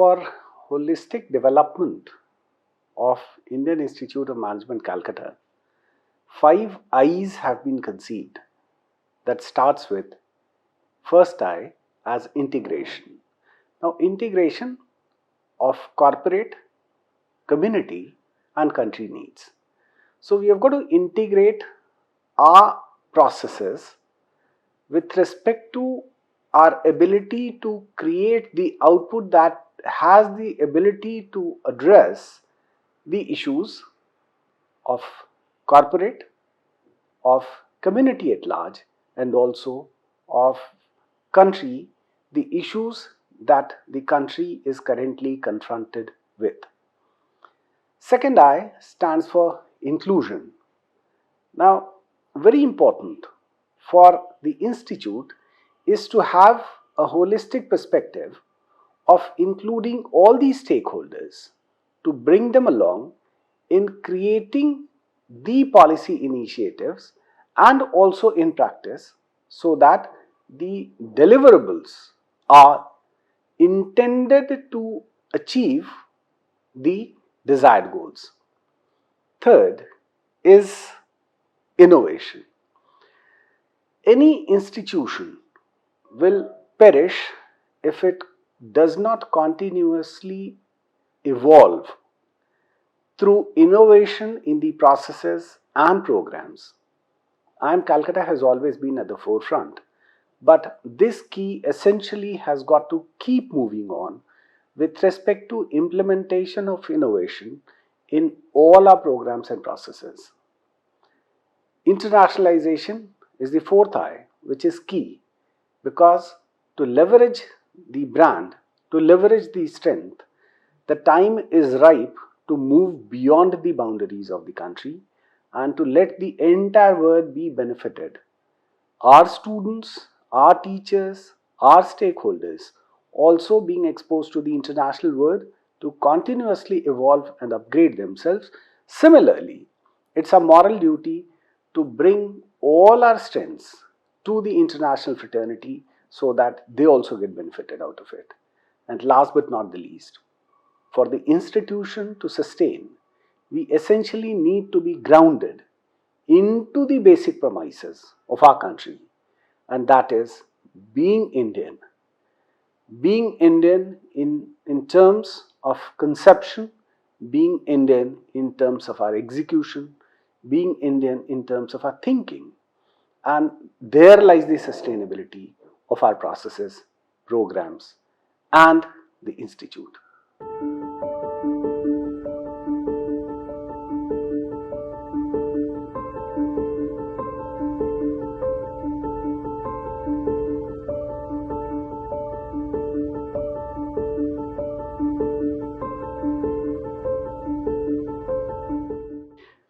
for holistic development of Indian Institute of Management Calcutta, 5 I's have been conceived. That starts with first I as integration. Now, integration of corporate, community and country needs. So, we have got to integrate our processes with respect to our ability to create the output that has the ability to address the issues of corporate, of community at large, and also of country, the issues that the country is currently confronted with. Second I stands for inclusion. Now, very important for the institute is to have a holistic perspective of including all these stakeholders to bring them along in creating the policy initiatives and also in practice, so that the deliverables are intended to achieve the desired goals. Third is innovation. Any institution will perish if it does not continuously evolve through innovation in the processes and programs. IIM Calcutta has always been at the forefront, but this key essentially has got to keep moving on with respect to implementation of innovation in all our programs and processes. Internationalization is the fourth I, which is key, because to leverage the brand, to leverage the strength, the time is ripe to move beyond the boundaries of the country and to let the entire world be benefited. Our students, our teachers, our stakeholders also being exposed to the international world to continuously evolve and upgrade themselves. Similarly, it's a moral duty to bring all our strengths to the international fraternity so that they also get benefited out of it. And last but not the least, for the institution to sustain, we essentially need to be grounded into the basic premises of our country, and that is being Indian. Being Indian in terms of conception, being Indian in terms of our execution, being Indian in terms of our thinking. And there lies the sustainability of our processes, programs, and the institute.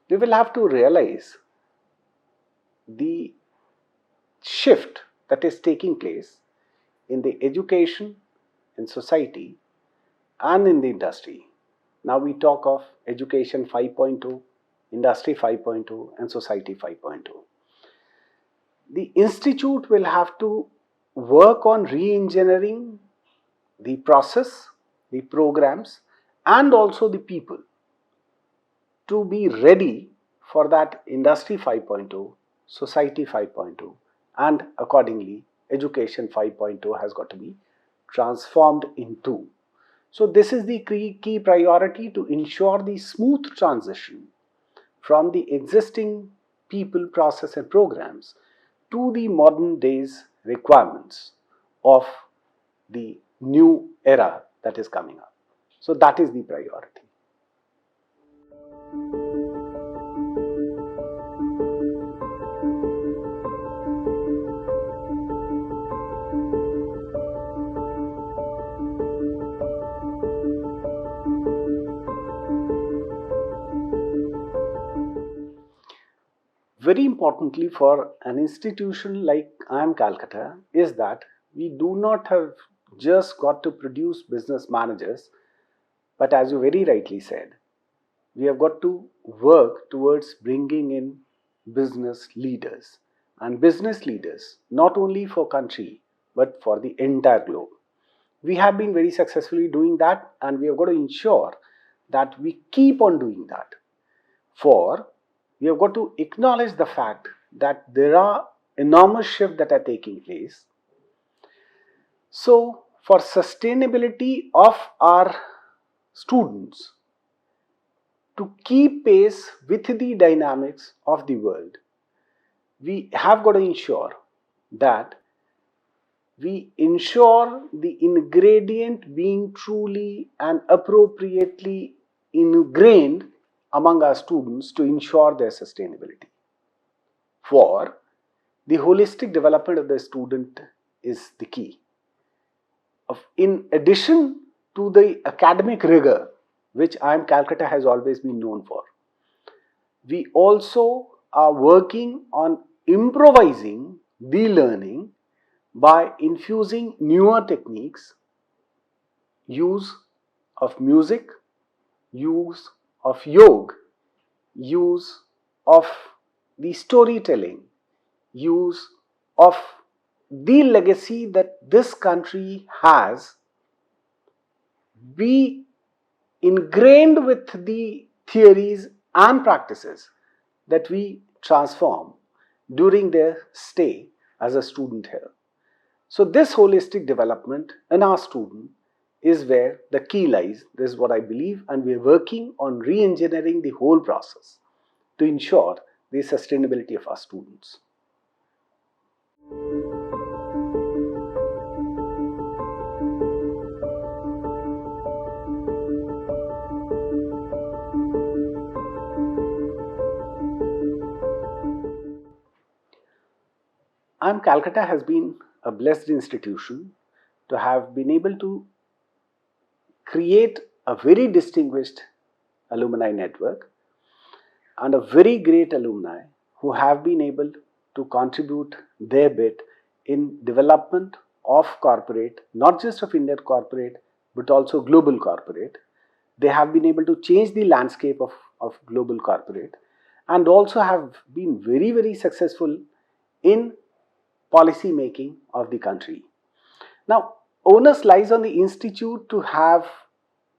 We will have to realize the shift that is taking place in the education, in society, and in the industry. Now we talk of education 5.0, industry 5.0, and society 5.0. The institute will have to work on re-engineering the process, the programs, and also the people to be ready for that industry 5.0, society 5.0, and accordingly education 5.0 has got to be transformed into. So this is the key priority to ensure the smooth transition from the existing people, process and programs to the modern days requirements of the new era that is coming up. So that is the priority. Very importantly for an institution like IIM Calcutta is that we do not have just got to produce business managers, but as you very rightly said, we have got to work towards bringing in business leaders, and business leaders not only for country but for the entire globe. We have been very successfully doing that, and we have got to ensure that we keep on doing that. For we have got to acknowledge the fact that there are enormous shifts that are taking place. So, for sustainability of our students to keep pace with the dynamics of the world, we have got to ensure that we ensure the ingredient being truly and appropriately ingrained among our students to ensure their sustainability. For the holistic development of the student is the key. In addition to the academic rigor, which IIM Calcutta has always been known for, we also are working on improvising the learning by infusing newer techniques, use of music, use of yoga, use of the storytelling, use of the legacy that this country has, be ingrained with the theories and practices that we transform during their stay as a student here. So this holistic development in our student is where the key lies. This is what I believe, and we are working on re-engineering the whole process to ensure the sustainability of our students. IIM Calcutta has been a blessed institution to have been able to create a very distinguished alumni network and a very great alumni who have been able to contribute their bit in development of corporate, not just of Indian corporate, but also global corporate. They have been able to change the landscape of global corporate, and also have been very, very successful in policy making of the country. Now, onus lies on the institute to have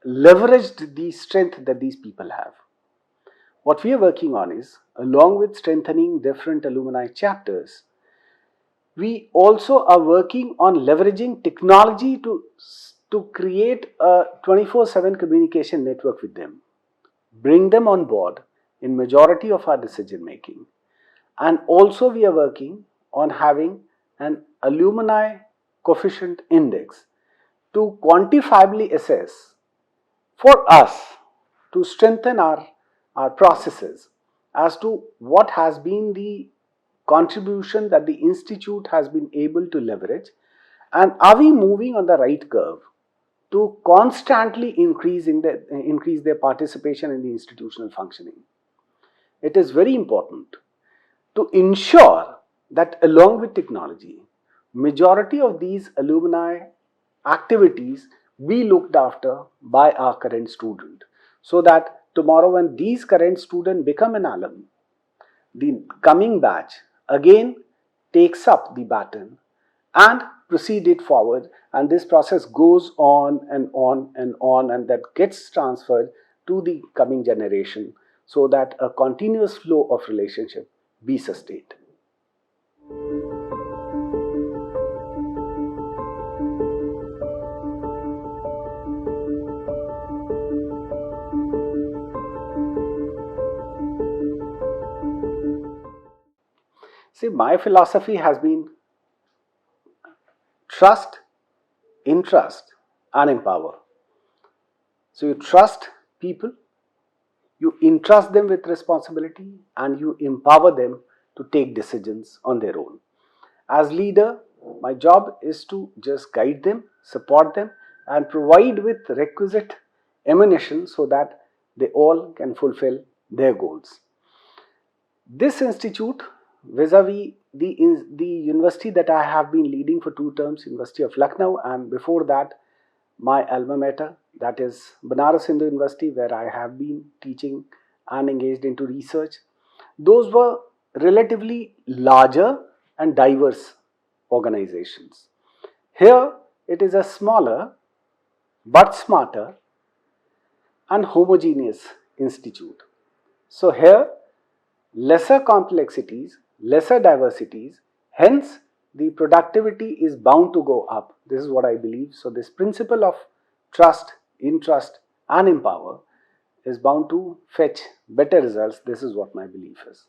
leveraged the strength that these people have. What we are working on is, along with strengthening different alumni chapters, we also are working on leveraging technology to create a 24/7 communication network with them, bring them on board in majority of our decision making. And also we are working on having an alumni coefficient index to quantifiably assess for us to strengthen our processes as to what has been the contribution that the institute has been able to leverage, and are we moving on the right curve to constantly increase their participation in the institutional functioning. It is very important to ensure that along with technology, majority of these alumni activities be looked after by our current student, so that tomorrow when these current students become an alum, the coming batch again takes up the baton and proceed it forward, and this process goes on and on and on, and that gets transferred to the coming generation, so that a continuous flow of relationship be sustained. See, my philosophy has been trust, entrust, and empower. So you trust people, you entrust them with responsibility, and you empower them to take decisions on their own. As leader, my job is to just guide them, support them, and provide with requisite ammunition so that they all can fulfill their goals. This institute, vis-a-vis the university that I have been leading for 2 terms, University of Lucknow, and before that my alma mater, that is Banaras Hindu University, where I have been teaching and engaged into research. Those were relatively larger and diverse organizations. Here it is a smaller but smarter and homogeneous institute. So here, lesser complexities, lesser diversities, hence the productivity is bound to go up. This is what I believe. So this principle of trust, entrust and empower is bound to fetch better results. This is what my belief is.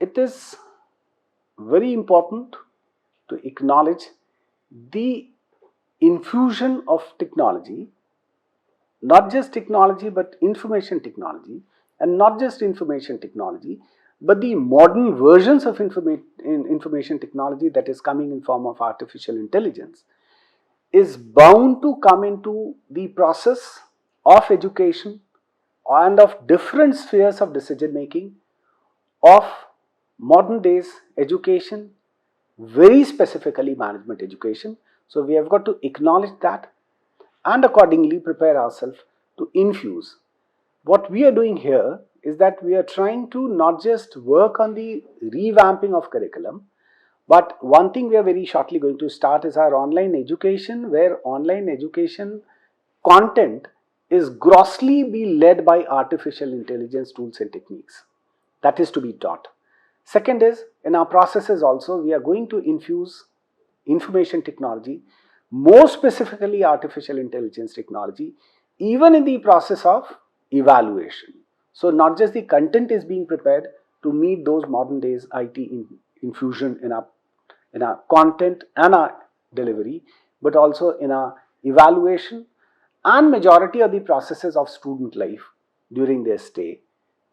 It is very important to acknowledge the infusion of technology, not just technology but information technology, and not just information technology but the modern versions of information technology that is coming in form of artificial intelligence is bound to come into the process of education and of different spheres of decision making of modern days education, very specifically management education. So we have got to acknowledge that and accordingly prepare ourselves to infuse. What we are doing here is that we are trying to not just work on the revamping of curriculum, but one thing we are very shortly going to start is our online education, where online education content is grossly be led by artificial intelligence tools and techniques. That is to be taught. Second is, in our processes also, we are going to infuse information technology, more specifically artificial intelligence technology, even in the process of evaluation. So not just the content is being prepared to meet those modern days IT infusion in our content and our delivery, but also in our evaluation and majority of the processes of student life during their stay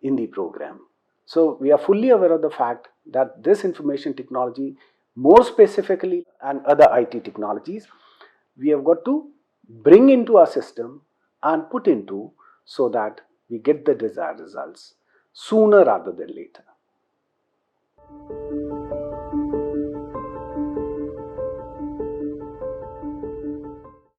in the program. So we are fully aware of the fact that this information technology, more specifically and other IT technologies, we have got to bring into our system and put into so that we get the desired results sooner rather than later.